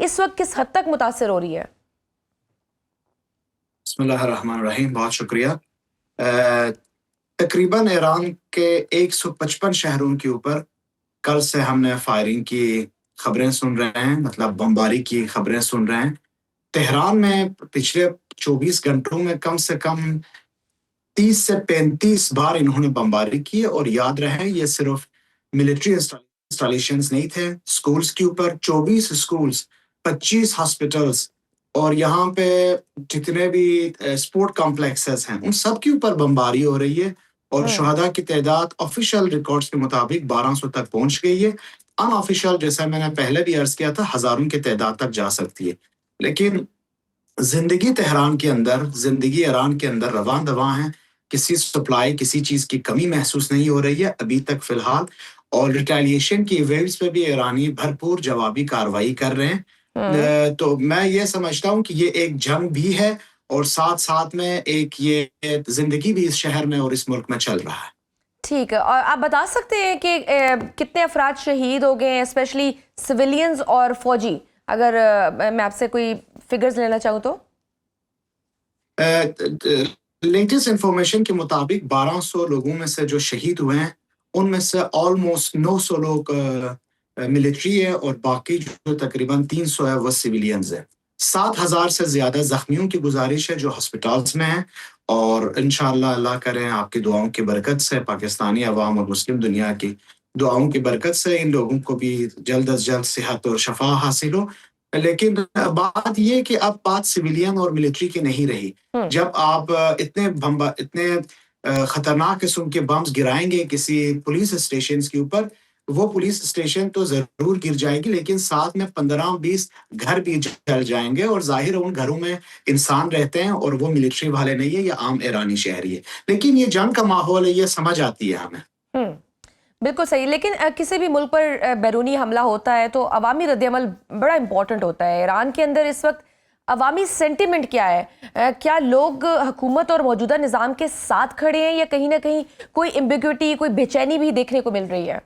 اس وقت کس حد تک متاثر ہو رہی ہے؟ بسم اللہ الرحمن الرحیم، بہت شکریہ۔ تقریباً ایران کے 155 شہروں کے اوپر کل سے ہم نے فائرنگ کی خبریں سن رہے ہیں، مطلب بمباری کی خبریں سن رہے ہیں۔ تہران میں پچھلے 24 گھنٹوں میں کم سے کم 30 سے 35 بار انہوں نے بمباری کی، اور یاد رہے یہ صرف ملٹری انسٹالیشنز نہیں تھے، سکولز کے اوپر 24 سکولز، 25 ہاسپٹلز، اور یہاں پہ جتنے بھی اسپورٹ کمپلیکسز ہیں ان سب کے اوپر بمباری ہو رہی ہے، اور شہداء کی تعداد آفیشیل ریکارڈز کے مطابق 1200 تک پہنچ گئی ہے۔ ان آفیشیل، جیسا میں نے پہلے بھی عرض کیا تھا، ہزاروں کی تعداد تک جا سکتی ہے، لیکن زندگی تہران کے اندر، زندگی ایران کے اندر رواں دواں ہے۔ کسی سپلائی، کسی چیز کی کمی محسوس نہیں ہو رہی ہے ابھی تک فی الحال، اور ریٹیلیشن کی ویوز پہ بھی ایرانی بھرپور جوابی کارروائی کر رہے ہیں۔ تو میں یہ سمجھتا ہوں کہ یہ ایک جنگ بھی ہے، اور ساتھ ساتھ میں ایک یہ زندگی بھی اس شہر میں اور اس ملک میں چل رہا ہے۔ ٹھیک ہے، اور آپ بتا سکتے ہیں کہ کتنے افراد شہید ہو گئے ہیں، اسپیشلی سویلینز اور فوجی، اگر میں آپ سے کوئی فگرز لینا چاہوں تو؟ لیٹسٹ انفارمیشن کے مطابق 1200 لوگوں میں سے جو شہید ہوئے ہیں ان میں سے آلموسٹ 900 لوگ ملٹری ہے، اور باقی جو تقریباً 300 ہے وہ سویلینز ہیں۔ 7000 سے زیادہ زخمیوں کی گزارش ہے جو ہسپتالز میں ہیں، اور انشاءاللہ اللہ کریں آپ کی دعاؤں کی برکت سے، پاکستانی عوام اور مسلم دنیا کی دعاؤں کی برکت سے ان لوگوں کو بھی جلد از جلد صحت اور شفا حاصل ہو۔ لیکن بات یہ کہ اب بات سویلین اور ملٹری کی نہیں رہی۔ جب آپ اتنے خطرناک قسم کے بمز گرائیں گے کسی پولیس اسٹیشنز کے اوپر، وہ پولیس اسٹیشن تو ضرور گر جائے گی، لیکن ساتھ میں 15-20 گھر بھی جل جائیں گے، اور ظاہر ان گھروں میں انسان رہتے ہیں، اور وہ ملٹری والے نہیں ہے یا عام ایرانی شہری ہے۔ لیکن یہ جنگ کا ماحول ہے، یہ سمجھ آتی ہے ہمیں۔ بالکل صحیح، لیکن کسی بھی ملک پر بیرونی حملہ ہوتا ہے تو عوامی رد عمل بڑا امپورٹنٹ ہوتا ہے۔ ایران کے اندر اس وقت عوامی سینٹیمنٹ کیا ہے؟ کیا لوگ حکومت اور موجودہ نظام کے ساتھ کھڑے ہیں، یا کہیں نہ کہیں کوئی ایمبیگوٹی، کوئی بے چینی بھی دیکھنے کو مل رہی ہے؟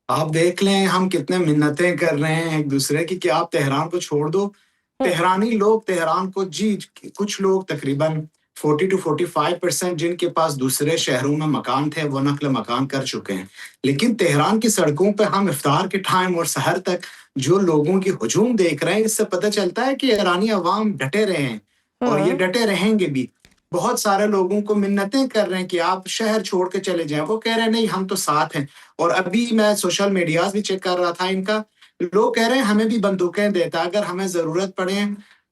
آپ دیکھ لیں ہم کتنے منتیں کر رہے ہیں ایک دوسرے کی کہ آپ تہران کو چھوڑ دو۔ تہرانی لوگ تہران کو، کچھ لوگ تقریباً 40 to 45% جن کے پاس دوسرے شہروں میں مکان تھے وہ نقل مکان کر چکے ہیں، لیکن تہران کی سڑکوں پہ ہم افطار کے ٹائم اور سحر تک جو لوگوں کی ہجوم دیکھ رہے ہیں، اس سے پتہ چلتا ہے کہ ایرانی عوام ڈٹے رہے ہیں، اور یہ ڈٹے رہیں گے بھی۔ بہت سارے لوگوں کو منتیں کر رہے ہیں کہ آپ شہر چھوڑ کے چلے جائیں، وہ کہہ رہے ہیں نہیں ہم تو ساتھ ہیں۔ اور ابھی میں سوشل میڈیاز بھی چیک کر رہا تھا ان کا، لوگ کہہ رہے ہیں ہمیں بھی بندوقیں دیتا، اگر ہمیں ضرورت پڑے۔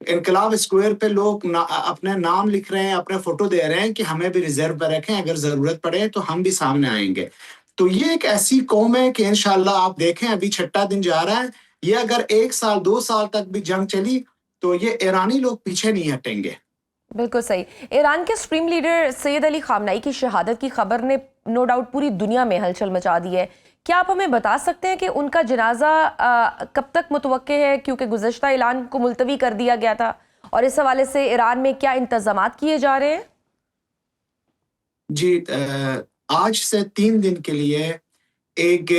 انقلاب اسکوائر پہ لوگ اپنے نام لکھ رہے ہیں، اپنے فوٹو دے رہے ہیں کہ ہمیں بھی ریزرو پہ رکھیں، اگر ضرورت پڑے تو ہم بھی سامنے آئیں گے۔ تو یہ ایک ایسی قوم ہے کہ انشاءاللہ آپ دیکھیں ابھی 6واں دن جا رہا ہے، یہ اگر 1 سال 2 سال تک بھی جنگ چلی تو یہ ایرانی لوگ پیچھے نہیں ہٹیں گے۔ بالکل صحیح۔ ایران کے سپریم لیڈر سید علی خامنائی کی شہادت کی خبر نے نو ڈاؤٹ پوری دنیا میں ہلچل مچا دی ہے۔ کیا آپ ہمیں بتا سکتے ہیں کہ ان کا جنازہ کب تک متوقع ہے، کیونکہ گزشتہ اعلان کو ملتوی کر دیا گیا تھا، اور اس حوالے سے ایران میں کیا انتظامات کیے جا رہے ہیں؟ جی، آج سے 3 دن کے لیے ایک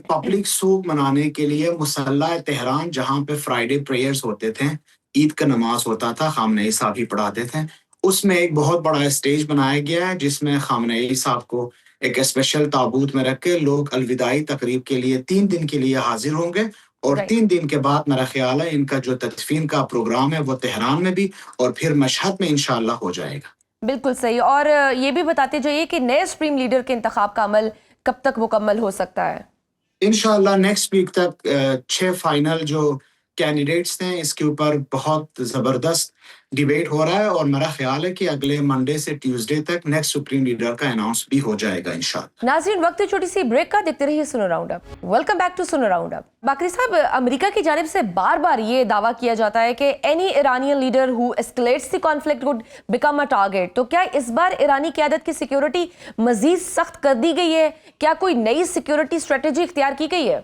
پبلک سوگ منانے کے لیے مسلح تہران، جہاں پہ فرائیڈے پریئرز ہوتے تھے، عید کا نماز ہوتا تھا، خامنئی صاحب ہی پڑھاتے تھے، اس میں ایک بہت بڑا اسٹیج بنایا گیا ہے جس میں خامنئی صاحب کو ایک اسپیشل تابوت میں رکھ کے لوگ الوداعی تقریب کے لیے 3 دن کے لیے حاضر ہوں گے، اور 3 دن کے بعد میرا خیال ہے ان کا جو تدفین کا پروگرام ہے وہ تہران میں بھی اور پھر مشہد میں انشاءاللہ ہو جائے گا۔ بالکل صحیح، اور یہ بھی بتاتے جائیے کہ نئے سپریم لیڈر کے انتخاب کا عمل کب تک مکمل ہو سکتا ہے؟ انشاءاللہ نیکسٹ ویک تک 6 فائنل جو کینڈیڈیٹس ہیں اس کے اوپر بہت زبردست ڈیبیٹ ہو رہا ہے، اور میرا خیال ہے کہ اگلے منڈے سے ٹیوزڈے تک نیکسٹ سپریم لیڈر کا اناؤنس بھی ہو جائے گا انشاءاللہ۔ ناظرین، وقت ہے چھوٹی سی بریک کا، دیکھتے رہیے Suno round up. Welcome back to Suno round up. Baqri sahab, امریکہ کی جانب سے بار بار یہ دعویٰ کیا جاتا ہے کہ any Iranian leader who escalates the conflict would become a target. تو کیا اس بار ایرانی قیادت کی سیکیورٹی مزید سخت کر دی گئی ہے؟ کیا کوئی نئی سیکیورٹی اسٹریٹجی اختیار کی گئی ہے؟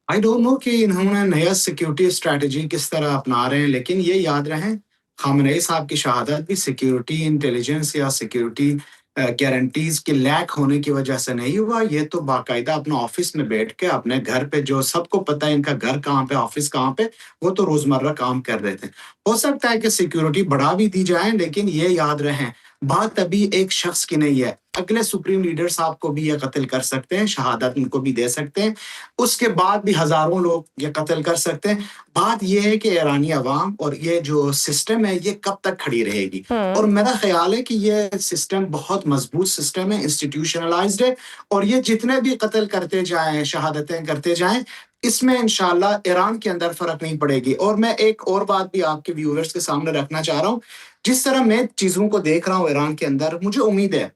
I don't know کہ انہوں نے نیا سیکیورٹی اسٹریٹجی کس طرح اپنا رہے ہیں، لیکن یہ یاد رہیں خامنئی صاحب کی شہادت بھی سیکیورٹی انٹیلیجنس یا سیکیورٹی گارنٹیز کے لیک ہونے کی وجہ سے نہیں ہوا. یہ تو باقاعدہ اپنا آفس میں بیٹھ کے اپنے گھر پہ, جو سب کو پتہ ہے ان کا گھر کہاں پہ, آفس کہاں پہ, وہ تو روزمرہ کام کر رہے تھے. ہو سکتا ہے کہ سیکیورٹی بڑھا بھی دی جائے, لیکن یہ یاد رہیں بات ابھی ایک شخص کی نہیں ہے. اگلے سپریم لیڈر صاحب کو بھی یہ قتل کر سکتے ہیں, شہادت ان کو بھی دے سکتے ہیں, اس کے بعد بھی ہزاروں لوگ یہ قتل کر سکتے ہیں. بات یہ ہے کہ ایرانی عوام اور یہ جو سسٹم ہے یہ کب تک کھڑی رہے گی. اور میرا خیال ہے کہ یہ سسٹم بہت مضبوط سسٹم ہے, انسٹیٹیوشنلائزڈ ہے, اور یہ جتنے بھی قتل کرتے جائیں, شہادتیں کرتے جائیں, اس میں انشاءاللہ ایران کے اندر فرق نہیں پڑے گی. اور میں ایک اور بات بھی آپ کے ویورز کے سامنے رکھنا چاہ رہا ہوں. جس طرح میں چیزوں کو دیکھ رہا ہوں ایران کے اندر, مجھے امید ہے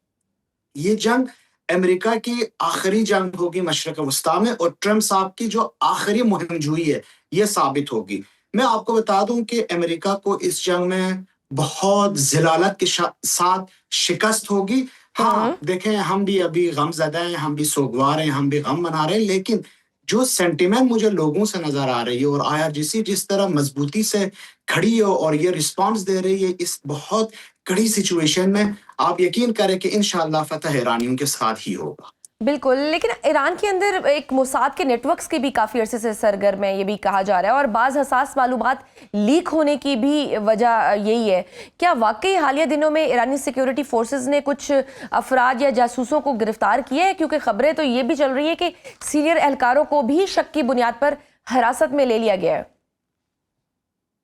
یہ جنگ امریکہ کی آخری جنگ ہوگی مشرق وسطیٰ میں, اور ٹرمپ صاحب کی جو آخری مہم جوئی ہے یہ ثابت ہوگی. میں آپ کو بتا دوں کہ امریکہ کو اس جنگ میں بہت ذلالت کے ساتھ شکست ہوگی. ہاں دیکھیں, ہم بھی ابھی غم زدہ ہیں, ہم بھی سوگوار ہیں, ہم بھی غم منا رہے ہیں, لیکن جو سینٹیمنٹ مجھے لوگوں سے نظر آ رہی ہے, اور IRGC جس طرح مضبوطی سے کھڑی ہے اور یہ رسپانس دے رہی ہے اس بہت کڑی سچویشن میں, آپ یقین کریں کہ انشاءاللہ فتح ایرانیوں کے ساتھ ہی ہوگا. بالکل, لیکن ایران کے اندر ایک موساد کے نیٹ ورکس کے بھی کافی عرصے سے سرگرم ہے, یہ بھی کہا جا رہا ہے, اور بعض حساس معلومات لیک ہونے کی بھی وجہ یہی ہے. کیا واقعی حالیہ دنوں میں ایرانی سیکیورٹی فورسز نے کچھ افراد یا جاسوسوں کو گرفتار کیا ہے؟ کیونکہ خبریں تو یہ بھی چل رہی ہے کہ سینئر اہلکاروں کو بھی شک کی بنیاد پر حراست میں لے لیا گیا ہے.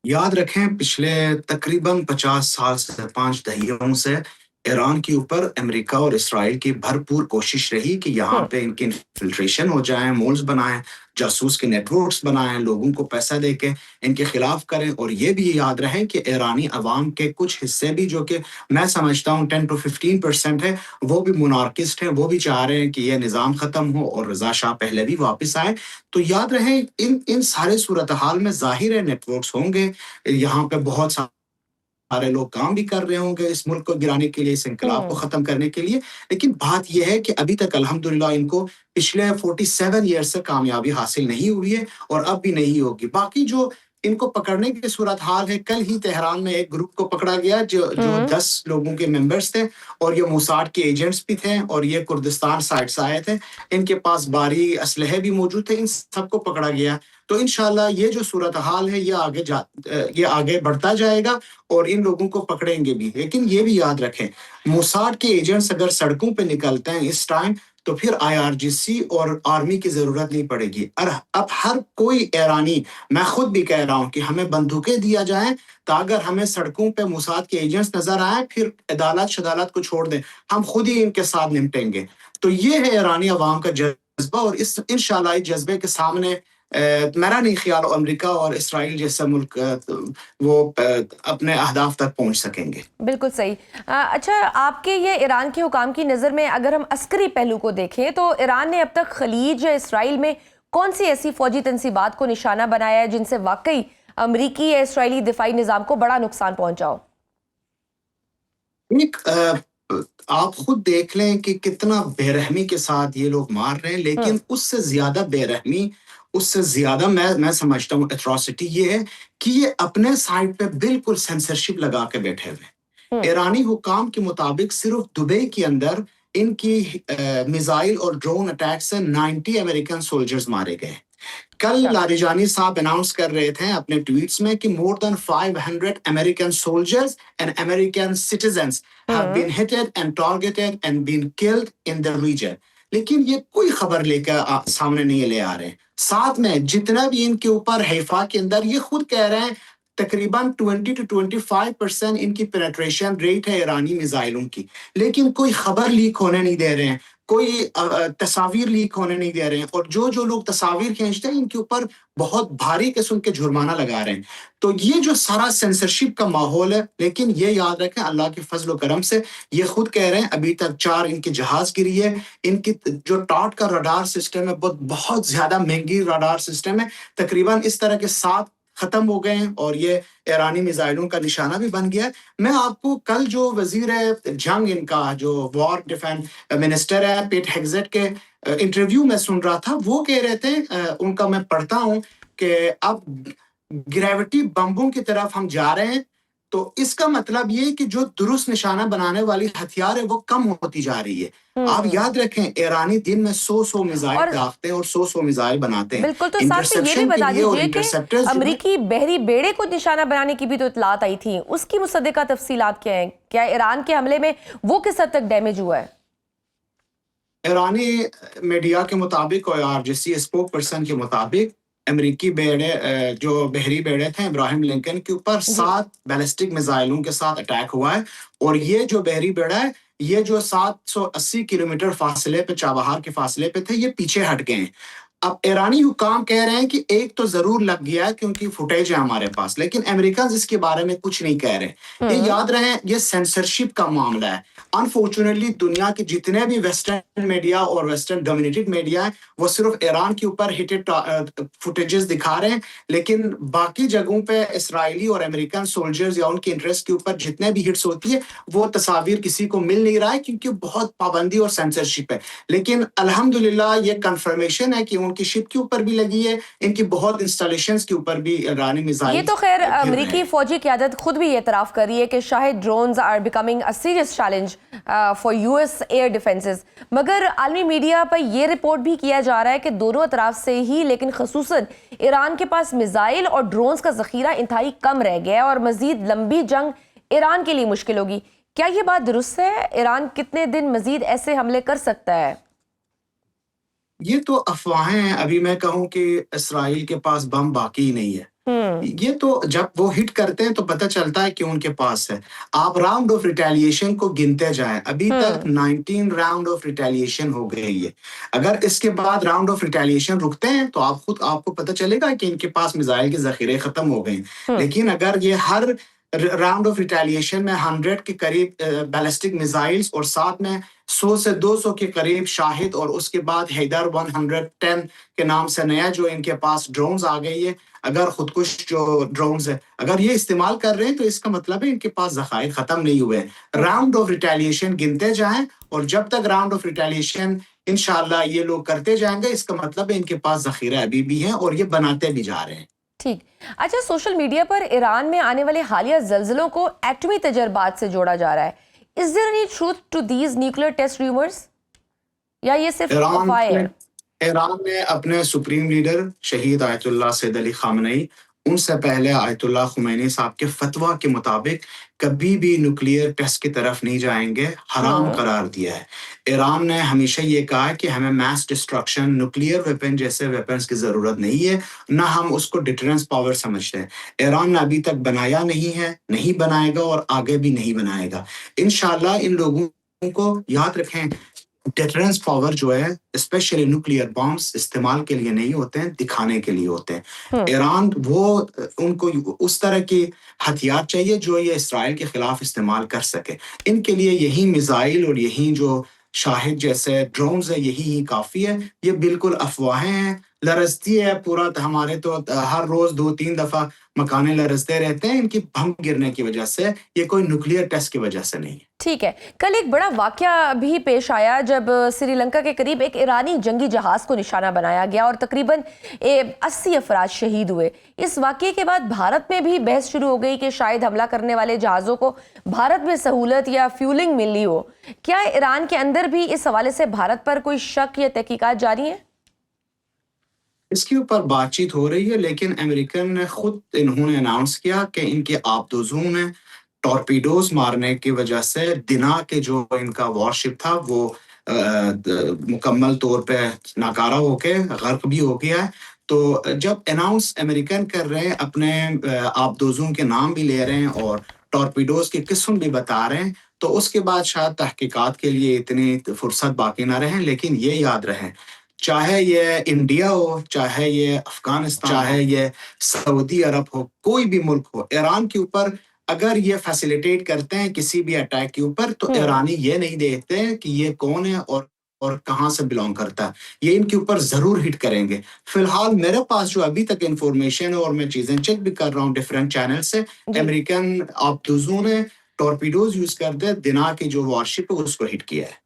یاد رکھیں پچھلے تقریباً 50 سال سے 5 دہائیوں سے ایران کے اوپر امریکہ اور اسرائیل کی بھرپور کوشش رہی کہ یہاں پہ ان کی انفلٹریشن ہو جائیں, مولز بنائیں, جاسوس کے نیٹ ورکس بنائیں, لوگوں کو پیسہ دے کے ان کے خلاف کریں. اور یہ بھی یاد رہے کہ ایرانی عوام کے کچھ حصے بھی, جو کہ میں سمجھتا ہوں 10-15% ہے, وہ بھی مونارکسٹ ہیں, وہ بھی چاہ رہے ہیں کہ یہ نظام ختم ہو اور رضا شاہ پہلوی واپس آئے. تو یاد رہے ان سارے صورتحال میں ظاہر ہے نیٹ ورکس ہوں گے, یہاں پہ بہت سارے لوگ کام بھی کر رہے ہوں گے اس ملک کو گرانے کے لیے, اس انقلاب کو ختم کرنے کے لیے. لیکن بات یہ ہے کہ ابھی تک الحمدللہ ان کو پچھلے 47 ایئر سے کامیابی حاصل نہیں ہوئی ہے, اور اب بھی نہیں ہوگی. باقی جو ان کو پکڑنے کی صورتحال ہے, کل ہی تہران میں ایک گروپ کو پکڑا گیا جو 10 لوگوں کے ممبرز تھے, اور یہ موساد کے ایجنٹس بھی تھے, اور یہ کردستان سائٹ سے آئے تھے, ان کے پاس بھاری اسلحے بھی موجود تھے, ان سب کو پکڑا گیا. تو انشاءاللہ یہ جو صورتحال ہے یہ آگے بڑھتا جائے گا, اور ان لوگوں کو پکڑیں گے بھی. لیکن یہ بھی یاد رکھیں موساد کے ایجنٹس اگر سڑکوں پہ نکلتے ہیں اس ٹائم, تو پھر IRGC اور آرمی کی ضرورت نہیں پڑے گی. اب ہر کوئی ایرانی, میں خود بھی کہہ رہا ہوں کہ ہمیں بندوقیں دیا جائیں, تو اگر ہمیں سڑکوں پہ موساد کے ایجنٹس نظر آئیں, پھر عدالت کو چھوڑ دیں, ہم خود ہی ان کے ساتھ نمٹیں گے. تو یہ ہے ایرانی عوام کا جذبہ, اور اس انشاءاللہ اس جذبے کے سامنے میرا نہیں خیال امریکہ اور اسرائیل جیسا ملک وہ اپنے اہداف تک پہنچ سکیں گے. بالکل صحیح. اچھا, آپ کے یہ ایران کے حکام کی نظر میں اگر ہم عسکری پہلو کو دیکھیں تو ایران نے اب تک خلیج یا اسرائیل میں کون سی ایسی فوجی تنصیبات کو نشانہ بنایا ہے جن سے واقعی امریکی یا اسرائیلی دفاعی نظام کو بڑا نقصان پہنچا ہو؟ آپ خود دیکھ لیں کہ کتنا بے رحمی کے ساتھ یہ لوگ مار رہے ہیں, لیکن اس سے زیادہ بے رحمی, اس سے زیادہ میں سمجھتا ہوں ایٹراسٹی یہ ہے کہ یہ اپنے سائٹ پہ بالکل سینسرشپ لگا کے بیٹھے ہوئے. ایرانی حکام کے مطابق صرف دبئی کے اندر ان کی میزائل اور ڈرون اٹیک سے 90 امریکن سولجرز مارے گئے. کل لاریجانی صاحب اناؤنس کر رہے تھے اپنے ٹویٹس میں کہ more than 500 American soldiers and American citizens have been hit and targeted and been killed in the region. لیکن یہ کوئی خبر لے کر سامنے نہیں لے آ رہے ہیں. ساتھ میں جتنا بھی ان کے اوپر حیفا کے اندر, یہ خود کہہ رہے ہیں تقریباً 20-25% ان کی پینیٹریشن ریٹ ہے ایرانی میزائلوں کی, لیکن کوئی خبر لیک ہونے نہیں دے رہے ہیں, کوئی تصاویر لیک ہونے نہیں دے رہے ہیں, اور جو لوگ تصاویر کھینچتے ہیں ان کے اوپر بہت بھاری قسم کے جرمانہ لگا رہے ہیں. تو یہ جو سارا سینسرشپ کا ماحول ہے, لیکن یہ یاد رکھیں اللہ کے فضل و کرم سے یہ خود کہہ رہے ہیں ابھی تک 4 ان کے جہاز گری ہے. ان کی جو ٹاٹ کا رڈار سسٹم ہے بہت زیادہ مہنگی رڈار سسٹم ہے, تقریباً اس طرح کے 7 ختم ہو گئے ہیں, اور یہ ایرانی میزائلوں کا نشانہ بھی بن گیا ہے. میں آپ کو کل جو وزیر جنگ ان کا جو وار ڈیفینس منسٹر ہے پیٹ ہیگزٹ کے انٹرویو میں سن رہا تھا, وہ کہہ رہے تھے, ان کا میں پڑھتا ہوں کہ اب گریوٹی بمبوں کی طرف ہم جا رہے ہیں, تو اس کا مطلب یہ کہ جو درست نشانہ بنانے والی ہتھیار ہے وہ کم ہوتی جا رہی ہے. آپ یاد رکھیں ایرانی دن میں 100 میزائل داغتے ہیں اور 100 میزائل بناتے ہیں. بالکل. تو ساتھ میں یہ بھی بتا دیجیے کہ امریکی بحری بیڑے کو نشانہ بنانے کی بھی تو اطلاعات آئی تھی, اس کی مصدقہ تفصیلات کیا ہیں؟ کیا ایران کے حملے میں وہ کس حد تک ڈیمیج ہوا ہے؟ ایرانی میڈیا کے مطابق اور RGC اسپوک پرسن کے مطابق امریکی بیڑے جو بحری بیڑے تھے ابراہیم لنکن کے اوپر 7 بیلسٹک میزائلوں کے ساتھ اٹیک ہوا ہے, اور یہ جو بحری بیڑا ہے یہ جو 780 کلومیٹر فاصلے پہ چابہار کے فاصلے پہ تھے یہ پیچھے ہٹ گئے ہیں. اب ایرانی حکام کہہ رہے ہیں کہ ایک تو ضرور لگ گیا ہے کیونکہ فوٹیج ہے ہمارے پاس, لیکن امریکنز اس کے بارے میں کچھ نہیں کہہ رہے. یہ یاد رہے یہ سینسرشپ کا معاملہ ہے. انفارچونیٹلی دنیا کے جتنے بھی ویسٹرن میڈیا اور ویسٹرن ڈومینیٹڈ میڈیا ہیں وہ صرف ایران کے اوپر ہٹڈ فوٹیجز دکھا رہے ہیں, لیکن باقی جگہوں پہ اسرائیلی اور امریکن سولجرز یا ان کے انٹرسٹ کے اوپر جتنے بھی ہٹس ہوتی ہے وہ تصاویر کسی کو مل نہیں رہا ہے کیونکہ بہت پابندی اور سینسرشپ ہے. لیکن الحمدللہ یہ کنفرمیشن ہے کہ ان کی شپ کے اوپر بھی لگی ہے, ان کی بہت انسٹالیشنز کے اوپر بھی ایرانی میزائل. یہ تو خیر امریکی فوجی قیادت خود بھی یہ اعتراف کر رہی ہے کہ شاہد drones are becoming a serious challenge for US air defences, مگر عالمی میڈیا پر یہ رپورٹ بھی کیا جا رہا ہے کہ دونوں اطراف سے ہی, لیکن خصوصاً ایران کے پاس میزائل اور ڈرونز کا ذخیرہ انتہائی کم رہ گیا ہے اور مزید لمبی جنگ ایران کے لیے مشکل ہوگی. کیا یہ بات درست ہے؟ ایران کتنے دن مزید ایسے حملے کر سکتا ہے؟ یہ تو افواہیں ہیں. ابھی میں کہوں کہ اسرائیل کے پاس بم باقی نہیں ہے. یہ تو جب وہ ہٹ کرتے ہیں تو پتہ چلتا ہے کہ ان کے پاس ہے. آپ راؤنڈ آف ریٹیلیشن کو گنتے جائیں, ابھی تک 19 راؤنڈ آف ریٹیلیشن ہو گئی ہے. اگر اس کے بعد راؤنڈ آف ریٹیلیشن رکتے ہیں تو آپ کو پتہ چلے گا کہ ان کے پاس میزائل کے ذخیرے ختم ہو گئے ہیں. لیکن اگر یہ ہر راؤنڈ آف ریٹیلیشن میں 100 کے قریب بیلسٹک میزائلز اور ساتھ میں 100 سے 200 کے قریب شاہد اور اس کے بعد حیدر 110 کے نام سے نیا جو ان کے پاس ڈرونز آ گئی ہے, اگر خودکش جو ڈرونز ہے اگر یہ استعمال کر رہے ہیں تو اس کا مطلب ہے ان کے پاس ذخائر ختم نہیں ہوئے. راؤنڈ آف ریٹیلیشن گنتے جائیں اور جب تک راؤنڈ آف ریٹیلیشن انشاءاللہ یہ لوگ کرتے جائیں گے اس کا مطلب ہے ان کے پاس ذخیرہ ابھی بھی ہے اور یہ بناتے بھی جا رہے ہیں. ٹھیک. اچھا, سوشل میڈیا پر ایران میں آنے والے حالیہ زلزلوں کو ایٹمی تجربات سے جوڑا جا رہا ہے. Is there any truth to these nuclear test rumors? یا یہ صرف افواہیں ہیں؟ ایران نے اپنے سپریم لیڈر شہید آیت اللہ سید علی خامنئی, ان سے پہلے آیت اللہ خمینی صاحب کے فتویٰ کے مطابق کبھی بھی نیوکلیئر ٹیسٹ کی طرف نہیں جائیں گے, حرام قرار دیا ہے. ایران نے ہمیشہ یہ کہا کہ ہمیں میس ڈسٹرکشن نیوکلیئر ویپن جیسے ویپنز کی ضرورت نہیں ہے, نہ ہم اس کو ڈیٹرنس پاور سمجھتے ہیں. ایران نے ابھی تک بنایا نہیں ہے, نہیں بنائے گا اور آگے بھی نہیں بنائے گا. انشاءاللہ ان لوگوں کو یاد رکھیں ڈیٹرنس پاور جو ہے اسپیشلی نیوکلیئر بامز استعمال کے لیے نہیں ہوتے ہیں, دکھانے کے لیے ہوتے ہیں. ایران وہ ان کو اس طرح کی ہتھیار چاہیے جو یہ اسرائیل کے خلاف استعمال کر سکے. ان کے لیے یہی میزائل اور یہی جو شاہد جیسے ڈرونز ہے یہی ہی کافی ہے. یہ بالکل افواہیں ہیں, لرزتی ہے پورا. ہمارے تو ہر روز 2-3 دفعہ مکانے لرزتے رہتے ہیں ان کی بم گرنے کی وجہ سے, یہ کوئی نیوکلیئر ٹیسٹ کی وجہ سے نہیں ہے. ٹھیک ہے. کل ایک بڑا واقعہ بھی پیش آیا جب سری لنکا کے قریب ایک ایرانی جنگی جہاز کو نشانہ بنایا گیا اور تقریباً 80 افراد شہید ہوئے. اس واقعے کے بعد بھارت میں بھی بحث شروع ہو گئی کہ شاید حملہ کرنے والے جہازوں کو بھارت میں سہولت یا فیولنگ ملی ہو. کیا ایران کے اندر بھی اس حوالے سے بھارت پر کوئی شک یا تحقیقات جاری ہیں؟ اس کے اوپر بات چیت ہو رہی ہے, لیکن امریکن نے خود انہوں نے اناؤنس کیا کہ ان کے آبدوزوں نے ٹورپیڈوز مارنے کی وجہ سے دنا کے جو ان کا وارشپ تھا وہ مکمل طور پہ ناکارہ ہو کے غرق بھی ہو گیا ہے. تو جب اناؤنس امریکن کر رہے ہیں, اپنے آبدوزوں کے نام بھی لے رہے ہیں اور ٹورپیڈوز کی قسم بھی بتا رہے ہیں, تو اس کے بعد شاید تحقیقات کے لیے اتنی فرصت باقی نہ رہے. لیکن یہ یاد رہے چاہے یہ انڈیا ہو, چاہے یہ افغانستان, چاہے یہ سعودی عرب ہو, کوئی بھی ملک ہو, ایران کے اوپر اگر یہ فیسیلیٹیٹ کرتے ہیں کسی بھی اٹیک کے اوپر تو ایرانی یہ نہیں دیکھتے کہ یہ کون ہے اور کہاں سے بلانگ کرتا ہے, یہ ان کے اوپر ضرور ہٹ کریں گے. فی الحال میرے پاس جو ابھی تک انفارمیشن ہے اور میں چیزیں چیک بھی کر رہا ہوں ڈیفرنٹ چینل سے, امریکن آبدوزوں نے ٹورپیڈوز یوز کر دے دنا کی جو وارشپ ہے اس کو ہٹ کیا ہے.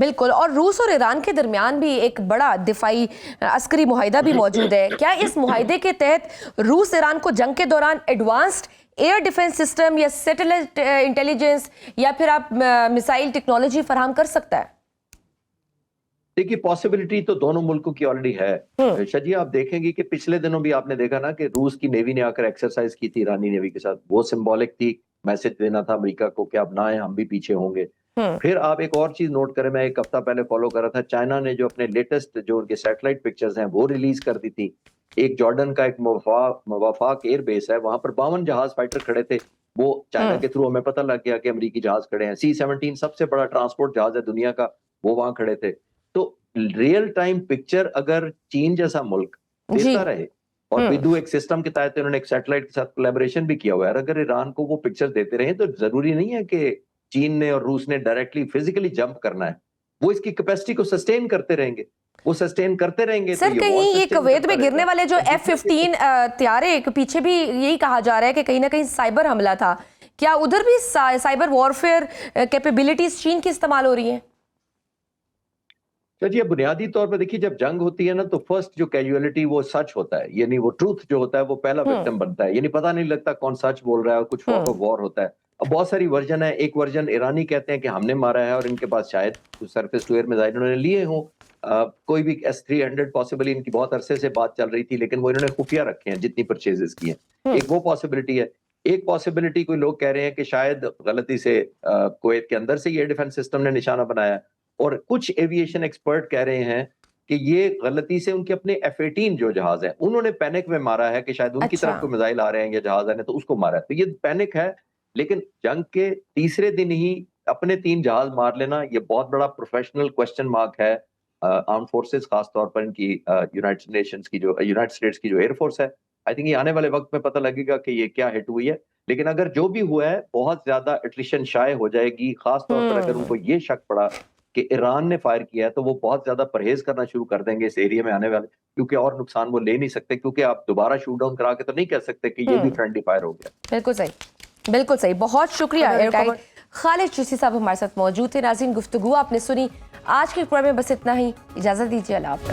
بالکل, اور روس اور ایران کے درمیان بھی ایک بڑا دفاعی عسکری معاہدہ بھی موجود ہے. کیا اس معاہدے کے تحت روس ایران کو جنگ کے دوران ایڈوانسڈ ایئر ڈیفنس سسٹم یا سیٹلائٹ انٹیلیجنس یا پھر آپ میسائل ٹیکنالوجی فراہم کر سکتا ہے؟ دیکھیے پاسبلٹی تو دونوں ملکوں کی آلریڈی ہے. شجیہ آپ دیکھیں گی کہ پچھلے دنوں بھی آپ نے دیکھا نا کہ روس کی نیوی نے آ کر ایکسرسائز کی تھی ایرانی نیوی کے ساتھ. وہ سمبولک تھی, میسج دینا تھا امریکہ کو کہ اب نہ آئے, ہم بھی پیچھے ہوں گے. پھر آپ ایک اور چیز نوٹ کریں, میں ایک ہفتہ پہلے فالو کر رہا تھا, چائنا نے جو اپنے لیٹسٹ جو ان کے سیٹلائٹ پکچرز ہیں وہ ریلیز کر دی تھی. ایک جارڈن کا ایک وفاق ایئر بیس ہے, وہاں پر 52 جہاز فائٹر کھڑے تھے. وہ چائنا کے تھرو ہمیں پتہ لگ گیا کہ امریکی جہاز کھڑے ہیں. C-17 سب سے بڑا ٹرانسپورٹ جہاز ہے دنیا کا, وہ وہاں کھڑے تھے. تو ریئل ٹائم پکچر اگر چین جیسا ملک دیتا رہے, اور بدو ایک سسٹم کے تحت انہوں نے ایک سیٹلائٹ کے ساتھ کولیبریشن بھی کیا ہوا ہے, اگر ایران کو وہ پکچر دیتے رہے تو ضروری نہیں ہے کہ چین نے اور روس نے ڈائریکٹلی فزیکلی جمپ کرنا ہے. وہ اس کی کیپیسٹی کو سسٹین کرتے رہیں گے, وہ سسٹین کرتے رہیں گے. سر کہیں یہ کویت میں گرنے والے جو F-15 طیارے پیچھے بھی یہی کہا جا رہا ہے کہ کہیں نہ کہیں سائبر حملہ تھا, کیا ادھر بھی سائبر وارفیئر کیپیبلٹیز چین کی استعمال ہو رہی ہیں؟ جی بنیادی طور پر دیکھیے, جب جنگ ہوتی ہے نا تو فرسٹ جو کیجویلٹی وہ سچ ہوتا ہے, یعنی وہ ٹروتھ جو ہوتا ہے وہ پہلا وکٹم بنتا ہے. یعنی پتہ نہیں لگتا کون سچ بول رہا ہے, اور کچھ فاک آف وار ہوتا ہے. اب بہت ساری ورژن ہے. ایک ورژن ایرانی کہتے ہیں کہ ہم نے مارا ہے, اور ان کے پاس شاید سرفیس ٹو ایئر میزائل انہوں نے لیے ہوں. کوئی بھی S-300 پاسبلی ان کی بہت عرصے سے بات چل رہی تھی, لیکن وہ انہوں نے خفیہ رکھے ہیں جتنی پرچیزز کی ہیں. ایک وہ پاسبلٹی ہے. ایک پاسبلٹی کوئی لوگ کہہ رہے ہیں کہ شاید غلطی سے کویت کے اندر سے یہ ڈیفنس سسٹم نے نشانہ بنایا, اور کچھ ایویشن ایکسپرٹ کہہ رہے ہیں کہ یہ غلطی سے ان کے اپنے F-18 جو جہاز ہیں انہوں نے پینک میں مارا ہے, کہ شاید ان کی طرف کوئی میزائل آ رہے ہیں یا جہاز آ رہے ہیں تو اس کو مارا ہے. تو یہ پینک ہے, لیکن جنگ کے تیسرے دن ہی اپنے 3 جہاز مار لینا یہ بہت بڑا پروفیشنل کوسچن مارک ہے آرم فورسز, خاص طور پر ان کی یونائٹڈ اسٹیٹس کی جو ایئر فورس ہے. آئی تھنک یہ آنے والے وقت میں پتہ لگے گا کہ یہ کیا ہٹ ہوئی ہے. لیکن اگر جو بھی ہوا ہے بہت زیادہ اٹریشن شائع ہو جائے گی, خاص طور پر اگر ان کو یہ شک پڑا کہ ایران نے فائر کیا ہے تو وہ بہت زیادہ پرہیز کرنا شروع کر دیں گے اس ایریا میں آنے والے, کیونکہ اور نقصان وہ لے نہیں سکتے, کیونکہ آپ دوبارہ شوٹ ڈاؤن کرا کے تو نہیں کہہ سکتے کہ یہ بھی فرینڈلی فائر ہو گیا. بالکل صحیح, بالکل صحیح. بہت شکریہ خالد چشتی صاحب ہمارے ساتھ موجود تھے. ناظرین گفتگو آپ نے سنی, آج کے پروگرام میں بس اتنا ہی. اجازت دیجیے, اللہ حافظ.